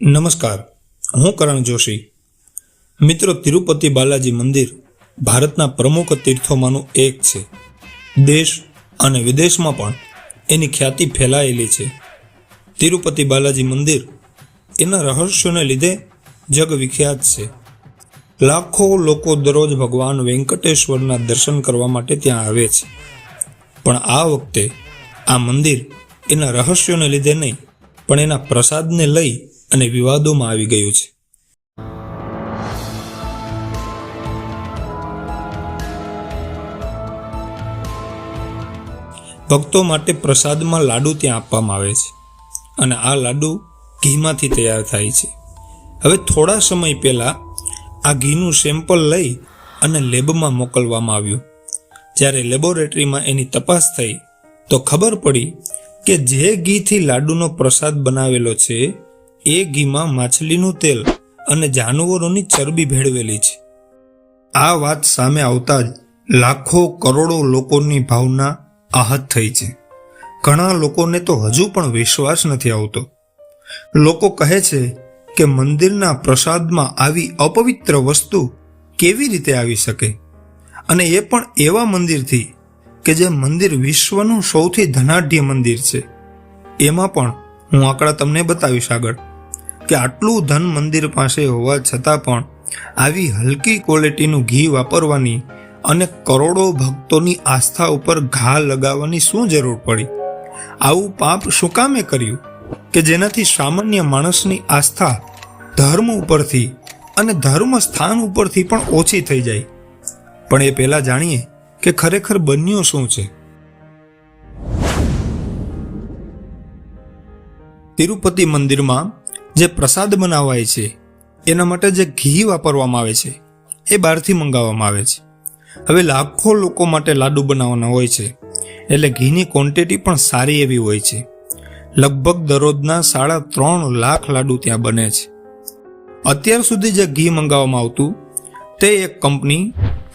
નમસ્કાર, હું કરણ જોશી. મિત્રો, તિરુપતિ બાલાજી મંદિર ભારતના પ્રમુખ તીર્થોમાંનું એક છે. દેશ અને વિદેશમાં પણ એની ખ્યાતિ ફેલાયેલી છે. તિરુપતિ બાલાજી મંદિર એના રહસ્યોને લીધે જગવિખ્યાત છે. લાખો લોકો દરરોજ ભગવાન વેંકટેશ્વરના દર્શન કરવા માટે ત્યાં આવે છે. પણ આ વખતે આ મંદિર એના રહસ્યોને લીધે નહીં, પણ એના પ્રસાદને લઈ અને વિવાદોમાં આવી ગયું છે. ભક્તો માટે પ્રસાદમાં લાડુ ત્યાં આપવામાં આવે છે અને આ લાડુ ઘીમાંથી તૈયાર થાય છે. હવે થોડા સમય પહેલા આ ઘીનું સેમ્પલ લઈ અને લેબમાં મોકલવામાં આવ્યું. જ્યારે લેબોરેટરીમાં એની તપાસ થઈ તો ખબર પડી કે જે ઘીથી લાડુનો પ્રસાદ બનાવેલો છે એ ઘીમાં માછલીનું તેલ અને જાનવરોની ચરબી ભેળવેલી છે. આ વાત સામે આવતા જ લાખો કરોડો લોકોની ભાવના આહત થઈ છે. ઘણા લોકોને તો હજુ પણ વિશ્વાસ નથી આવતો. લોકો કહે છે કે મંદિરના પ્રસાદમાં આવી અપવિત્ર વસ્તુ કેવી રીતે આવી શકે, અને એ પણ એવા મંદિરથી કે જે મંદિર વિશ્વનું સૌથી ધનાઢ્ય મંદિર છે. એમાં પણ હું આંકડા તમને બતાવીશ આગળ કે આટલું ધન મંદિર પાસે હોવા છતાં પણ આવી હલકી ક્વોલિટીનું ઘી વાપરવાની અને કરોડો ભક્તોની આસ્થા ઉપર ઘા લગાવવાની શું જરૂર પડી? આવું પાપ શું કામે કર્યું કે જેનાથી સામાન્ય માણસની આસ્થા ધર્મ ઉપરથી અને ધર્મ સ્થાન ઉપરથી પણ ઓછી થઈ જાય? પણ એ પહેલા જાણીએ કે ખરેખર બન્યું શું છે. તિરુપતિ મંદિરમાં જે પ્રસાદ બનાવાય છે એના માટે જે ઘી વાપરવામાં આવે છે એ બહારથી મંગાવવામાં આવે છે. હવે લાખો લોકો માટે લાડુ બનાવવાના હોય છે, એટલે ઘીની ક્વોન્ટિટી પણ સારી એવી હોય છે. લગભગ દરરોજના 3.5 લાખ લાડુ ત્યાં બને છે. અત્યાર સુધી જે ઘી મંગાવવામાં આવતું તે એક કંપની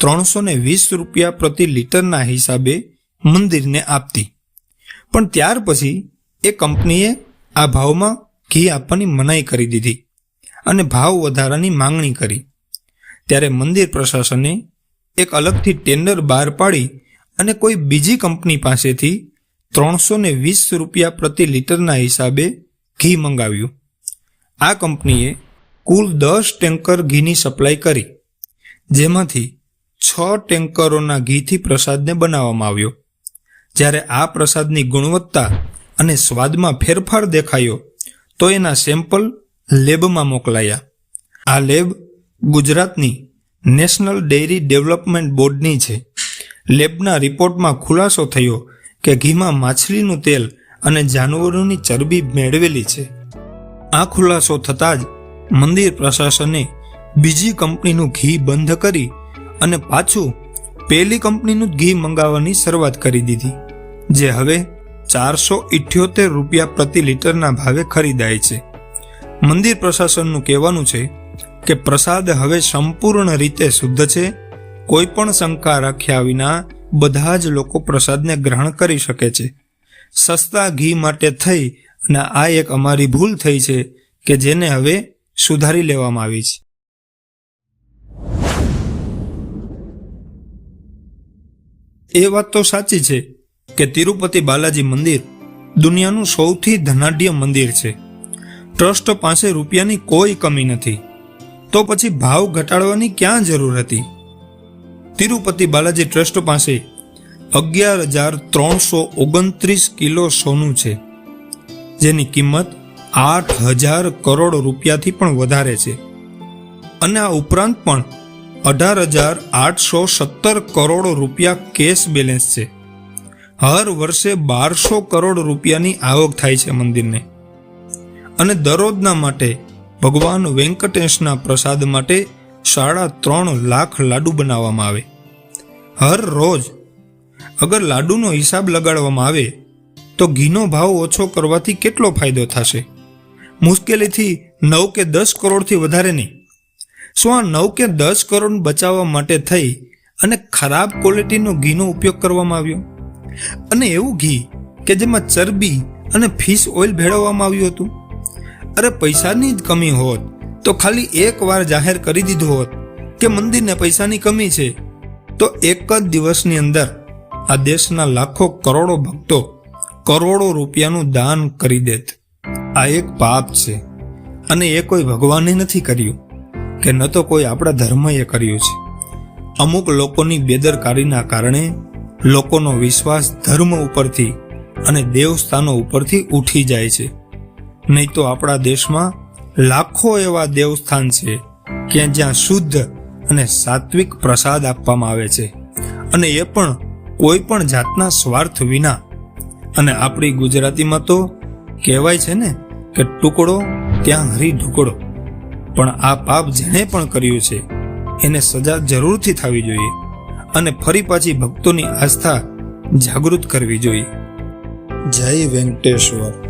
320 રૂપિયા પ્રતિ લીટરના હિસાબે મંદિરને આપતી, પણ ત્યાર પછી એ કંપનીએ આ ભાવમાં ઘી આપવાની મનાઈ કરી દીધી અને ભાવ વધારાની માંગણી કરી. ત્યારે મંદિર પ્રશાસને એક અલગથી ટેન્ડર બહાર પાડી અને કોઈ બીજી કંપની પાસેથી 320 રૂપિયા પ્રતિ લીટરના હિસાબે ઘી મંગાવ્યું. આ કંપનીએ કુલ 10 ટેન્કર ઘીની સપ્લાય કરી, જેમાંથી 6 ટેન્કરોના ઘીથી પ્રસાદને બનાવવામાં આવ્યો. જ્યારે આ પ્રસાદની ગુણવત્તા અને સ્વાદમાં ફેરફાર દેખાયો તો એના સેમ્પલ લેબમાં મોકલાયા. આ લેબ ગુજરાતની નેશનલ ડેરી ડેવલપમેન્ટ બોર્ડની છે. લેબના રિપોર્ટમાં ખુલાસો થયો કે ઘીમાં માછલીનું તેલ અને જાનવરોની ચરબી મેળવેલી છે. આ ખુલાસો થતાં જ મંદિર પ્રશાસને બીજી કંપનીનું ઘી બંધ કરી અને પાછું પહેલી કંપનીનું ઘી મંગાવવાની શરૂઆત કરી દીધી, જે હવે 478 રૂપિયા પ્રતિ લીટરના ભાવે ખરીદાય છે. મંદિર પ્રશાસનનું કહેવાનું છે કે પ્રસાદ હવે સંપૂર્ણ રીતે શુદ્ધ છે. કોઈ પણ શંકા રાખ્યા વિના બધા જ લોકો પ્રસાદને ગ્રહણ કરી શકે છે. સસ્તા ઘી માટે થઈ અને આ એક અમારી ભૂલ થઈ છે કે જેને હવે સુધારી લેવામાં આવી છે. એ વાત તો સાચી છે કે તિરુપતિ બાલાજી મંદિર દુનિયાનું સૌથી ધનાઢ્ય મંદિર છે. ટ્રસ્ટ પાસે રૂપિયાની કોઈ કમી નથી, તો પછી ભાવ ઘટાડવાની ક્યાં જરૂર હતી? તિરુપતિ બાલાજી ટ્રસ્ટ પાસે 11,329 કિલો સોનું છે, જેની કિંમત 8,000 કરોડ રૂપિયાથી પણ વધારે છે. અને આ ઉપરાંત પણ 18,817 કરોડ રૂપિયા કેશ બેલેન્સ છે. હર વર્ષે 1200 કરોડ રૂપિયાની આવક થાય છે મંદિરને. અને દરરોજના માટે ભગવાન વેંકટેશના પ્રસાદ માટે 3.5 લાખ લાડુ બનાવવામાં આવે હર રોજ. અગર લાડુનો હિસાબ લગાડવામાં આવે તો ઘીનો ભાવ ઓછો કરવાથી કેટલો ફાયદો થશે? મુશ્કેલીથી 9 કે 10 કરોડથી વધારે નહીં. શું આ 9 કે 10 કરોડ બચાવવા માટે થઈ અને ખરાબ ક્વોલિટીનો ઘીનો ઉપયોગ કરવામાં આવ્યો? અને એવું ઘી કે જેમાં ચરબી અને ફિશ ઓઇલ ભેળવવામાં આવ્યું હતું. અરે પૈસાની જ કમી હોત તો ખાલી એક વાર જાહેર કરી દીધું હોત કે મંદિરને પૈસાની કમી છે, તો એક જ દિવસની અંદર આ દેશના લાખો કરોડો ભક્તો કરોડો રૂપિયાનું દાન કરી દેત. આ એક પાપ છે અને એ કોઈ ભગવાને નથી કર્યું કે ન તો કોઈ આપણા ધર્મએ કર્યું છે. અમુક લોકોની બેદરકારીના કારણે લોકોનો વિશ્વાસ ધર્મ ઉપરથી અને દેવસ્થાનો ઉપરથી ઉઠી જાય છે. નહીં તો આપણા દેશમાં લાખો એવા દેવસ્થાન છે કે જ્યાં શુદ્ધ અને સાત્વિક પ્રસાદ આપવામાં આવે છે, અને એ પણ કોઈ પણ જાતના સ્વાર્થ વિના. અને આપણી ગુજરાતીમાં તો કહેવાય છે ને કે ટુકડો ત્યાં હરી ઢુકડો. પણ આ પાપ જેણે પણ કર્યું છે એને સજા જરૂરથી થવી જોઈએ અને ફરી પાછી ભક્તોની આસ્થા જાગૃત કરવી જોઈએ. જય વેંકટેશ્વર.